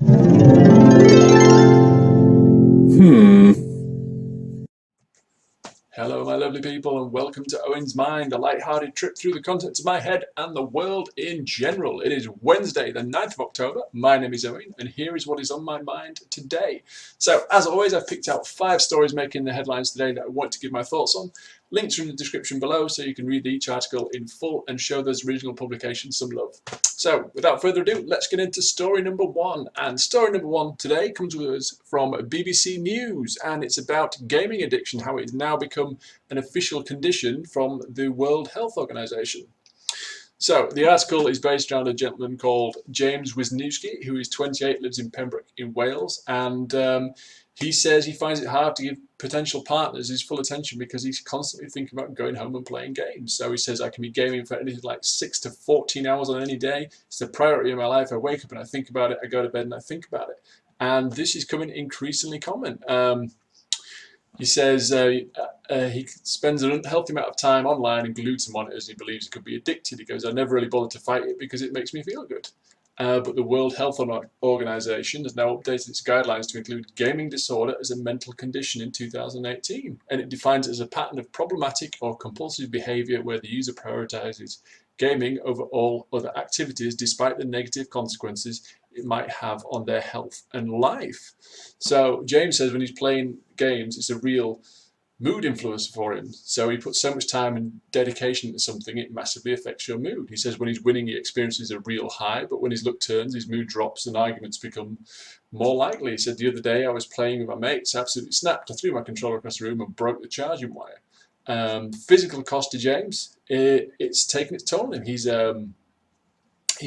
Hello, my lovely people, and welcome to Owen's Mind, a light-hearted trip through the contents of my head and the world in general. It is Wednesday, the 9th of October. My name is Owen, and here is what is on my mind today. So, as always, I've picked out 5 stories making the headlines today that I want to give my thoughts on. Links are in the description below, so you can read each article in full and show those original publications some love. So, without further ado, let's get into story number 1. And story number 1 today comes with us from BBC News, and it's about gaming addiction, how it has now become an official condition from the World Health Organization. So, the article is based around a gentleman called James Wisniewski, who is 28, lives in Pembroke in Wales, and he says he finds it hard to give potential partners his full attention because he's constantly thinking about going home and playing games. So he says, I can be gaming for anything like 6 to 14 hours on any day. It's the priority of my life. I wake up and I think about it. I go to bed and I think about it. And this is becoming increasingly common. He says he spends an unhealthy amount of time online and glued to monitors. He believes he could be addicted. He goes, I never really bothered to fight it because it makes me feel good. But the World Health Organization has now updated its guidelines to include gaming disorder as a mental condition in 2018. And it defines it as a pattern of problematic or compulsive behavior where the user prioritizes gaming over all other activities despite the negative consequences it might have on their health and life. So James says when he's playing games, it's a real mood influencer for him. So he puts so much time and dedication into something, it massively affects your mood. He says when he's winning, he experiences a real high, but when his luck turns, his mood drops and arguments become more likely. He said, the other day I was playing with my mates, absolutely snapped. I threw my controller across the room and broke the charging wire. Physical cost to James, it's taken its toll on him. He's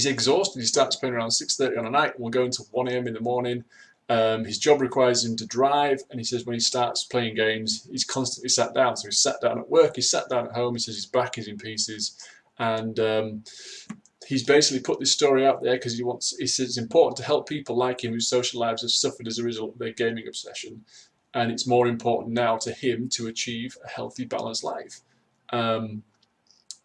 exhausted. He starts playing around 6:30 on a night and will go until 1 a.m. in the morning. His job requires him to drive, and he says when he starts playing games, he's constantly sat down. So he's sat down at work, he's sat down at home. He says his back is in pieces, and he's basically put this story out there because he says it's important to help people like him whose social lives have suffered as a result of their gaming obsession, and it's more important now to him to achieve a healthy, balanced life.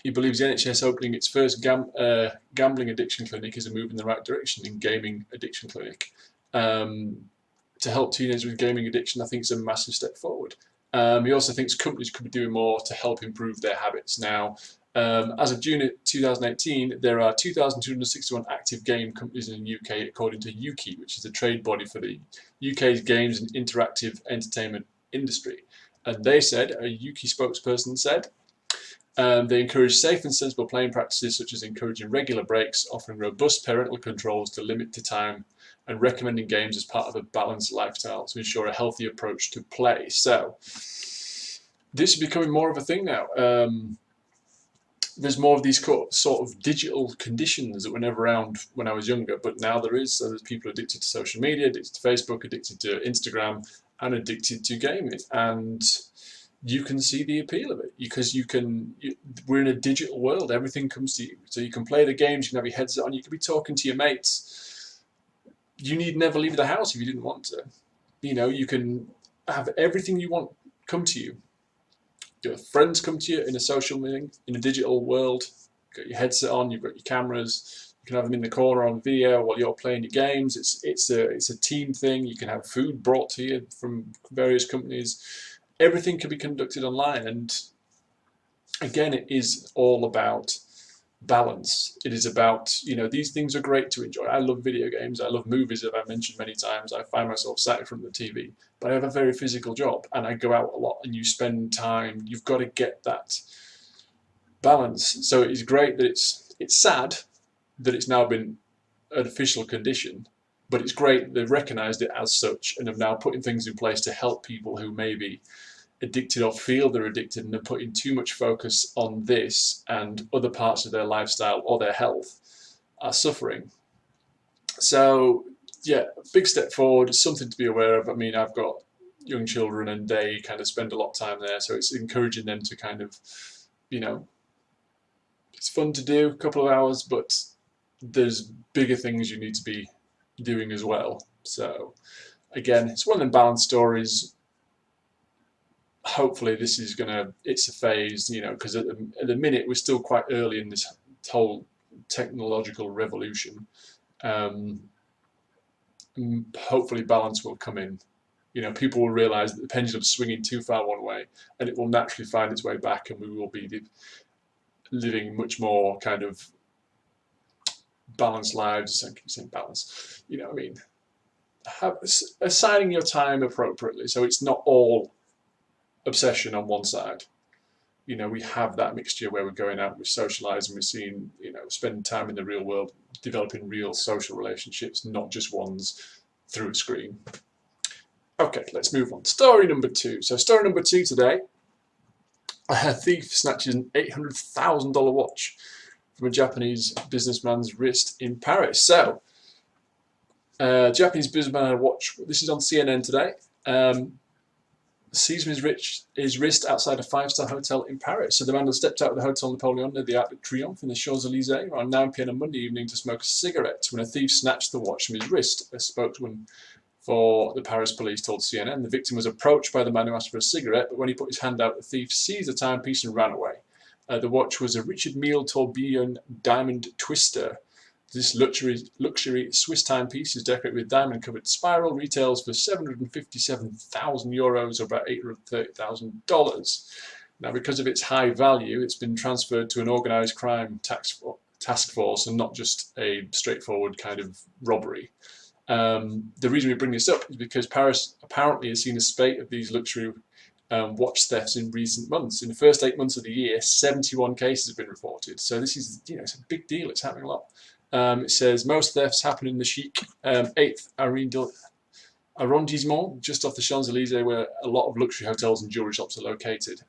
He believes the NHS opening its first gambling addiction clinic is a move in the right direction in gaming addiction clinic. To help teenagers with gaming addiction, I think it's a massive step forward. He also thinks companies could be doing more to help improve their habits. Now, as of June 2018, there are 2,261 active game companies in the UK, according to UKI, which is the trade body for the UK's games and interactive entertainment industry. And they said, a UKI spokesperson said, they encourage safe and sensible playing practices such as encouraging regular breaks, offering robust parental controls to limit the time, and recommending games as part of a balanced lifestyle to ensure a healthy approach to play. So this is becoming more of a thing now. There's more of these sort of digital conditions that were never around when I was younger, but now there is. So there's people addicted to social media, addicted to Facebook, addicted to Instagram, and addicted to gaming. And you can see the appeal of it because we're in a digital world. Everything comes to you. So you can play the games, you can have your headset on, you can be talking to your mates. You need never leave the house if you didn't want to. You can have everything you want come to you. Your friends come to you in a social meeting, in a digital world. You've got your headset on, you've got your cameras. You can have them in the corner on video while you're playing your games. It's a team thing. You can have food brought to you from various companies. Everything can be conducted online, and again, it is all about balance. It is about, these things are great to enjoy. I love video games, I love movies, as I've mentioned many times. I find myself sat in front of the TV, but I have a very physical job and I go out a lot and you spend time. You've got to get that balance. So it is great that it's sad that it's now been an official condition, but it's great they've recognised it as such and have now putting things in place to help people who may be addicted or feel they're addicted and are putting too much focus on this and other parts of their lifestyle or their health are suffering. So yeah, big step forward, something to be aware of. I mean, I've got young children and they kind of spend a lot of time there, so it's encouraging them to kind of, it's fun to do, a couple of hours, but there's bigger things you need to be doing as well. So again, it's one of them balanced stories. Hopefully this is it's a phase, because at the minute we're still quite early in this whole technological revolution. hopefully balance will come in. People will realise that the pendulum's swinging too far one way, and it will naturally find its way back, and we will be living much more kind of balanced lives. I keep saying balance. Assigning your time appropriately, so it's not all obsession on one side. We have that mixture where we're going out, we're socialising, we're seeing, spending time in the real world, developing real social relationships, not just ones through a screen. Okay, let's move on. Story number 2. So story number 2 today, a thief snatches an $800,000 watch from a Japanese businessman's wrist in Paris. So, Japanese businessman had a watch, this is on CNN today, seized his wrist outside a 5-star hotel in Paris. So the man had stepped out of the Hotel Napoleon near the Arc de Triomphe in the Champs-Elysees around 9 p.m. on Monday evening to smoke a cigarette when a thief snatched the watch from his wrist. A spokesman for the Paris police told CNN the victim was approached by the man who asked for a cigarette, but when he put his hand out, the thief seized the timepiece and ran away. The watch was a Richard Mille tourbillon diamond twister. This luxury Swiss timepiece is decorated with diamond-covered spiral, retails for €757,000 or about $830,000. Now, because of its high value, it's been transferred to an organised crime task force and not just a straightforward kind of robbery. The reason we bring this up is because Paris apparently has seen a spate of these luxury watch thefts in recent months. In the first 8 months of the year, 71 cases have been reported. So this is, it's a big deal. It's happening a lot. It says most thefts happen in the chic 8th arrondissement, just off the Champs-Elysees, where a lot of luxury hotels and jewelry shops are located.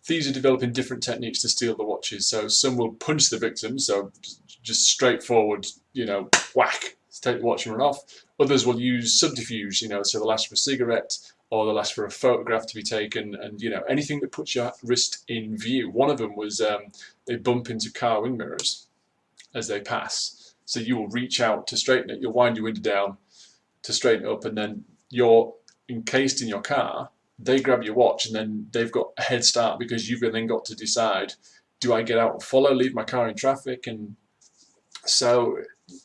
Thieves are developing different techniques to steal the watches. So some will punch the victim, so just straightforward, whack, take the watch and run off. Others will use subterfuge, so they'll ask for a cigarette, or they'll ask for a photograph to be taken, and anything that puts your wrist in view. One of them was they bump into car wing mirrors as they pass. So you will reach out to straighten it, you'll wind your window down to straighten it up, and then you're encased in your car, they grab your watch, and then they've got a head start because you've then got to decide, do I get out and follow, leave my car in traffic? And so,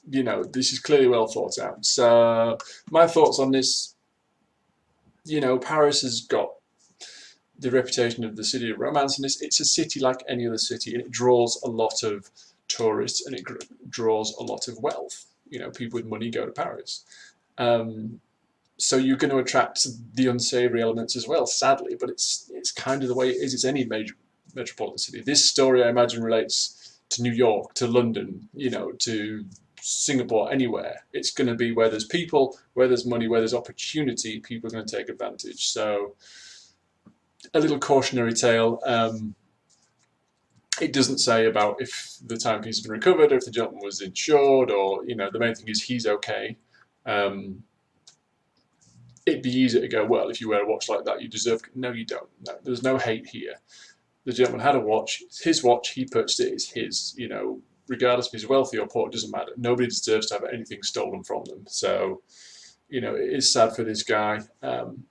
this is clearly well thought out. So my thoughts on this, Paris has got the reputation of the city of romance, and it's a city like any other city, and it draws a lot of tourists, and it draws a lot of wealth. People with money go to Paris. So you're going to attract the unsavory elements as well, sadly, but it's kind of the way it is. It's any major metropolitan city. This story, I imagine, relates to New York, to London, to Singapore, anywhere. It's going to be where there's people, where there's money, where there's opportunity, people are going to take advantage. So a little cautionary tale. It doesn't say about if the timepiece has been recovered, or if the gentleman was insured, or, the main thing is he's okay. It'd be easier to go, well, if you wear a watch like that, you deserve... No, you don't. No, there's no hate here. The gentleman had a watch. It's his watch. He purchased it. It's his. Regardless if he's wealthy or poor, it doesn't matter. Nobody deserves to have anything stolen from them. So, it is sad for this guy. And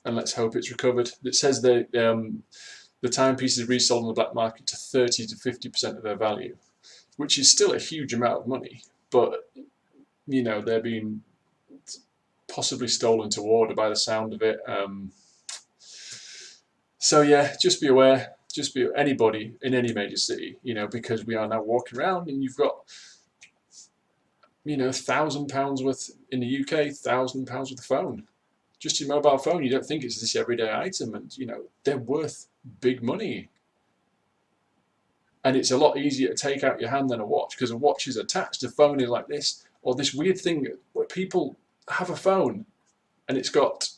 let's hope it's recovered. It says that the timepiece is resold on the black market to 30 to 50% of their value, which is still a huge amount of money. But, they're being possibly stolen to order by the sound of it. So yeah, just be aware. Just be anybody in any major city, because we are now walking around and you've got, £1,000 worth in the UK, £1,000 worth of phone. Just your mobile phone. You don't think it's this everyday item, and they're worth big money. And it's a lot easier to take out your hand than a watch, because a watch is attached. A phone is like this, or this weird thing where people have a phone and it's got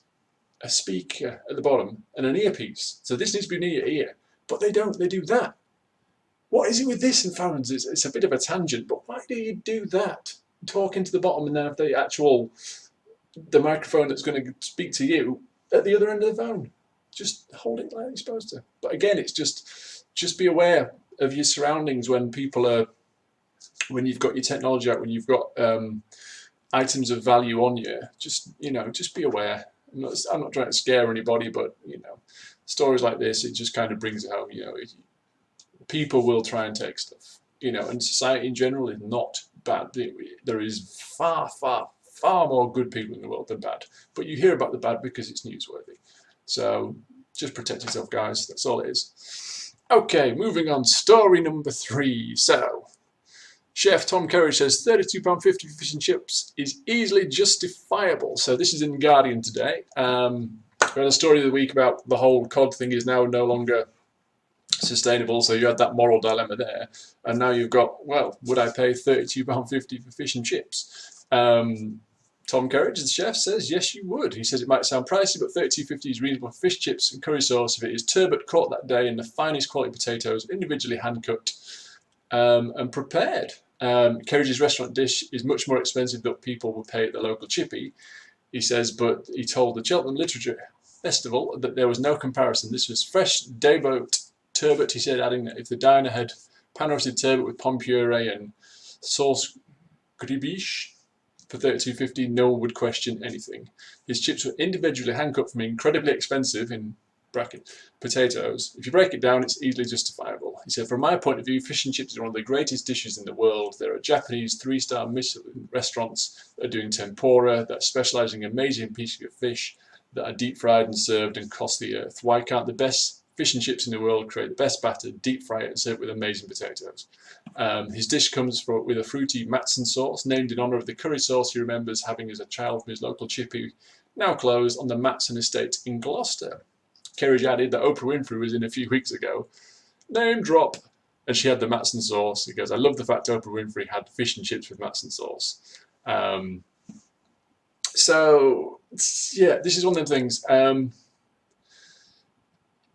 a speaker at the bottom and an earpiece. So this needs to be near your ear, but they don't. They do that. What is it with this in phones? It's a bit of a tangent, but why do you do that? Talk into the bottom and then have the microphone that's going to speak to you at the other end of the phone. Just hold it like you're supposed to. But again, it's just be aware of your surroundings when you've got your technology out, when you've got items of value on you. Just be aware. I'm not trying to scare anybody, but stories like this, it just kind of brings it home. People will try and take stuff. And society in general is not bad. There is far, far, far more good people in the world than bad. But you hear about the bad because it's newsworthy. So just protect yourself, guys. That's all it is. Okay, moving on. Story number 3. So, Chef Tom Curry says £32.50 for fish and chips is easily justifiable. So this is in The Guardian today. We had a story of the week about the whole cod thing is now no longer sustainable, so you had that moral dilemma there, and now you've got, well, would I pay £32.50 for fish and chips? Tom Curridge, the chef, says yes, you would. He says it might sound pricey, but £32.50 is reasonable for fish chips and curry sauce if it is turbot caught that day in the finest quality potatoes, individually hand-cut and prepared. Curridge's restaurant dish is much more expensive than people would pay at the local chippy, he says, but he told the Cheltenham Literature Festival that there was no comparison. This was fresh day-boat turbot, he said, adding that if the diner had pan-roasted turbot with pom puree and sauce gribiche for £32.50, no one would question anything. His chips were individually hand-cut from incredibly expensive, in bracket, potatoes. If you break it down, it's easily justifiable. He said, from my point of view, fish and chips are one of the greatest dishes in the world. There are Japanese 3-star Michelin restaurants that are doing tempura, that are specialising in amazing pieces of fish that are deep-fried and served and cost the earth. Why can't the best fish and chips in the world create the best batter, deep fry it, and serve it with amazing potatoes? His dish comes with a fruity Matson sauce, named in honour of the curry sauce he remembers having as a child from his local chippy, now closed, on the Matson estate in Gloucester. Kerridge added that Oprah Winfrey was in a few weeks ago. Name drop. And she had the Matson sauce. He goes, I love the fact Oprah Winfrey had fish and chips with Matson sauce. So, yeah, this is one of them things.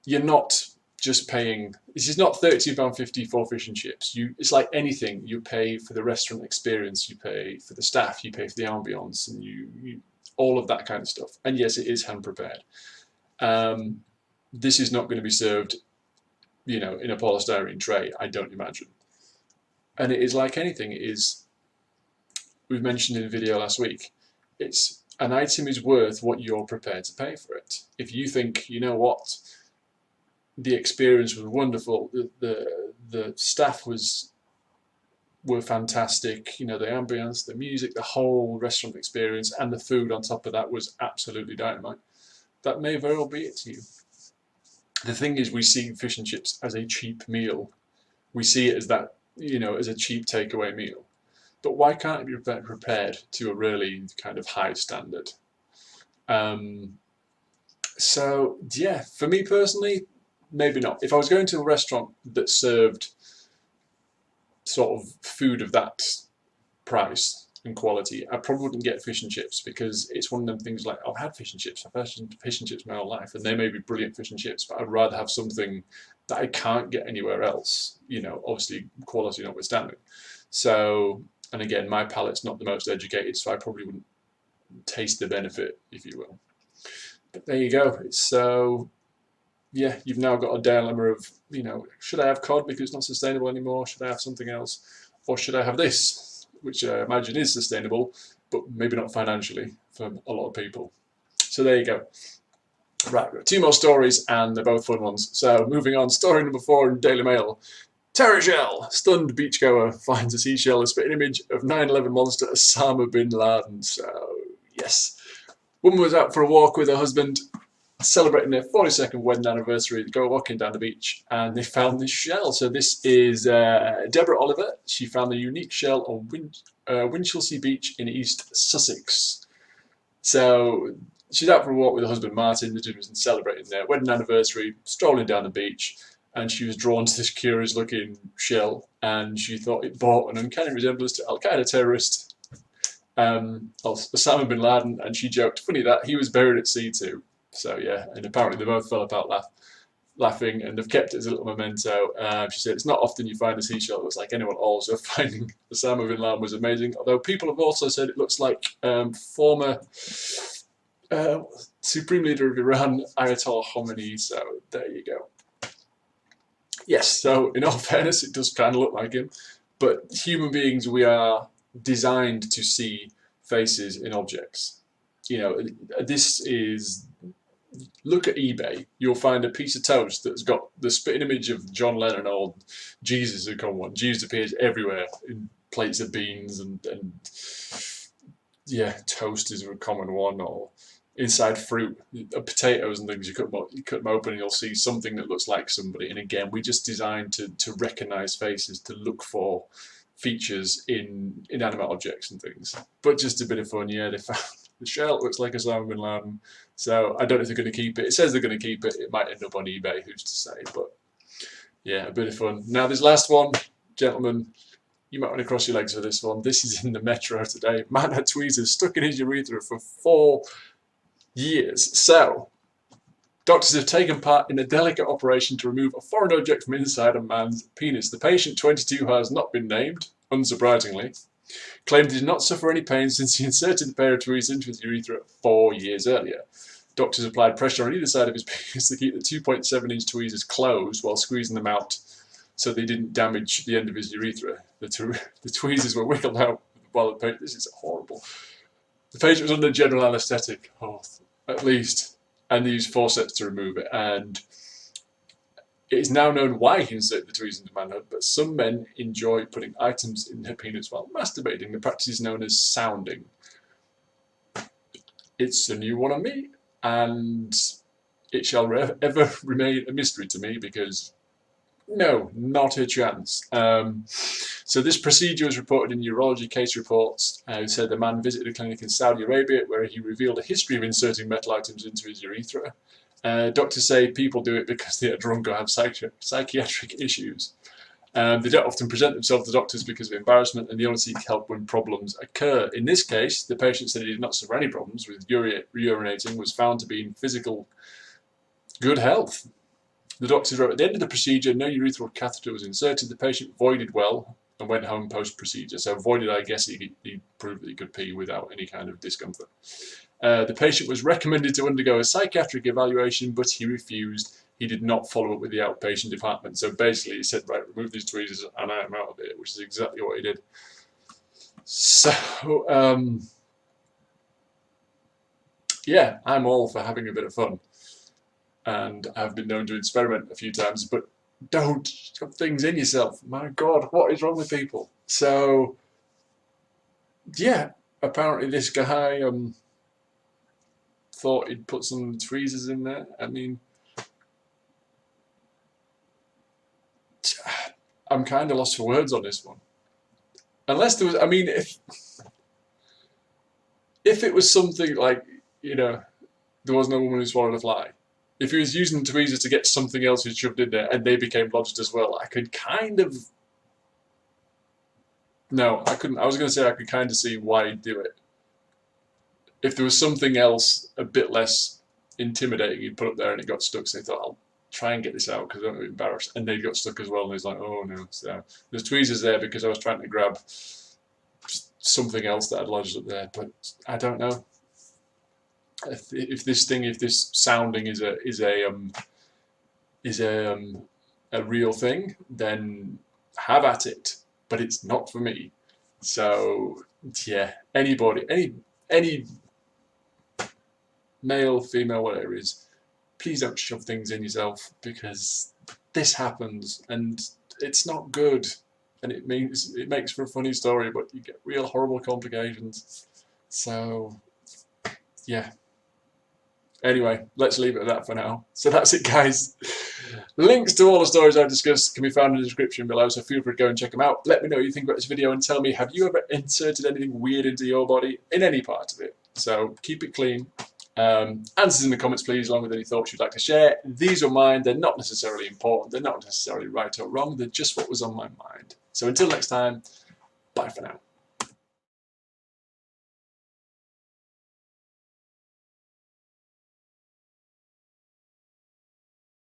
You're not just paying, this is not £32.50 for fish and chips. It's like anything. You pay for the restaurant experience, you pay for the staff, you pay for the ambience, and you all of that kind of stuff. And yes, it is hand prepared. This is not going to be served, in a polystyrene tray, I don't imagine. And it is like anything. It is, we've mentioned in the video last week, it's an item is worth what you're prepared to pay for it. If you think, you know what, the experience was wonderful, the staff were fantastic, the ambience, the music, the whole restaurant experience, and the food on top of that was absolutely dynamite, that may very well be it to you. The thing is, we see fish and chips as a cheap meal. We see it as that, as a cheap takeaway meal. But why can't it be prepared to a really kind of high standard? So, yeah, for me personally, maybe not. If I was going to a restaurant that served sort of food of that price and quality, I probably wouldn't get fish and chips, because it's one of them things like, I've had fish and chips, I've had fish and chips my whole life, and they may be brilliant fish and chips, but I'd rather have something that I can't get anywhere else, obviously quality notwithstanding. So, and again, my palate's not the most educated, so I probably wouldn't taste the benefit, if you will. But there you go. It's so, yeah, you've now got a dilemma of, should I have cod because it's not sustainable anymore? Should I have something else? Or should I have this, which I imagine is sustainable, but maybe not financially for a lot of people. So there you go. Right, we've got 2 more stories, and they're both fun ones. So moving on, story number 4 in Daily Mail. Terror shell! Stunned beachgoer finds a seashell, a spitting image of 9/11 monster Osama bin Laden. So, yes. Woman was out for a walk with her husband, celebrating their 42nd wedding anniversary. They go walking down the beach, and they found this shell. So this is Deborah Oliver. She found the unique shell on Winchelsea Beach in East Sussex. So she's out for a walk with her husband Martin. The two was celebrating their wedding anniversary, strolling down the beach, and she was drawn to this curious looking shell, and she thought it bore an uncanny resemblance to Al-Qaeda terrorist Osama bin Laden, and she joked, funny that, he was buried at sea too. So yeah, and apparently they both fell apart laughing, and they've kept it as a little memento. She said, it's not often you find a seashell that looks like anyone at all, so finding Osama bin Laden was amazing, although people have also said it looks like former Supreme Leader of Iran, Ayatollah Khomeini, so there you go. Yes, so in all fairness, it does kind of look like him, but human beings, we are designed to see faces in objects. This is, look at eBay, you'll find a piece of toast that's got the spitting image of John Lennon or Jesus who come one. Jesus appears everywhere in plates of beans and yeah, toast is a common one, or inside fruit, potatoes and things. You cut them open and you'll see something that looks like somebody. And again, we just designed to recognise faces, to look for features in inanimate objects and things. But just a bit of fun, yeah. They found the shell looks like Osama bin Laden, so I don't know if they're going to keep it. It says they're going to keep it. It might end up on eBay. Who's to say? But yeah, a bit of fun. Now this last one, gentlemen. You might want to cross your legs for this one. This is in the Metro today. Man had tweezers stuck in his urethra for 4 years. So, doctors have taken part in a delicate operation to remove a foreign object from inside a man's penis. The patient, 22, has not been named, unsurprisingly, claimed he did not suffer any pain since he inserted the pair of tweezers into his urethra 4 years earlier. Doctors applied pressure on either side of his penis to keep the 2.7-inch tweezers closed while squeezing them out so they didn't damage the end of his urethra. The tweezers were wiggled out while the patient... This is horrible. The patient was under general anaesthetic, at least, and they used forceps to remove it. And it is now known why he inserted the tweezers into manhood, but some men enjoy putting items in their penis while masturbating. The practice is known as sounding. It's a new one on me, and it shall ever remain a mystery to me because... no, not a chance. So this procedure was reported in urology case reports. It said the man visited a clinic in Saudi Arabia where he revealed a history of inserting metal items into his urethra. Doctors say people do it because they are drunk or have psychiatric issues. They don't often present themselves to doctors because of embarrassment, and they only seek help when problems occur. In this case, the patient said he did not suffer any problems with urinating, was found to be in physical good health. The doctors wrote, at the end of the procedure, no urethral catheter was inserted. The patient voided well and went home post-procedure. So voided, I guess he proved that he could pee without any kind of discomfort. The patient was recommended to undergo a psychiatric evaluation, but he refused. He did not follow up with the outpatient department. So basically he said, right, remove these tweezers and I'm out of it, which is exactly what he did. So, yeah, I'm all for having a bit of fun. And I've been known to experiment a few times, but don't shove things in yourself. My God, what is wrong with people? So, yeah, apparently this guy thought he'd put some tweezers in there. I mean, I'm kind of lost for words on this one. Unless there was, I mean, if it was something like, you know, there was no woman who swallowed a fly. If he was using the tweezers to get something else he shoved in there and they became lodged as well, I could kind of... No, I couldn't. I was going to say I could kind of see why he'd do it. If there was something else a bit less intimidating he'd put up there and it got stuck, so he thought, I'll try and get this out because I don't want to be embarrassed. And they got stuck as well, and he's like, oh no. So there's tweezers there because I was trying to grab something else that had lodged up there, but I don't know. If this sounding is a real thing, then have at it. But it's not for me. So yeah, anybody, any male, female, whatever it is, please don't shove things in yourself because this happens and it's not good. And it makes for a funny story, but you get real horrible complications. So yeah. Anyway, let's leave it at that for now. So that's it, guys. Links to all the stories I've discussed can be found in the description below, so feel free to go and check them out. Let me know what you think about this video and tell me, have you ever inserted anything weird into your body in any part of it? So keep it clean. Answers in the comments, please, along with any thoughts you'd like to share. These are mine. They're not necessarily important. They're not necessarily right or wrong. They're just what was on my mind. So until next time, bye for now.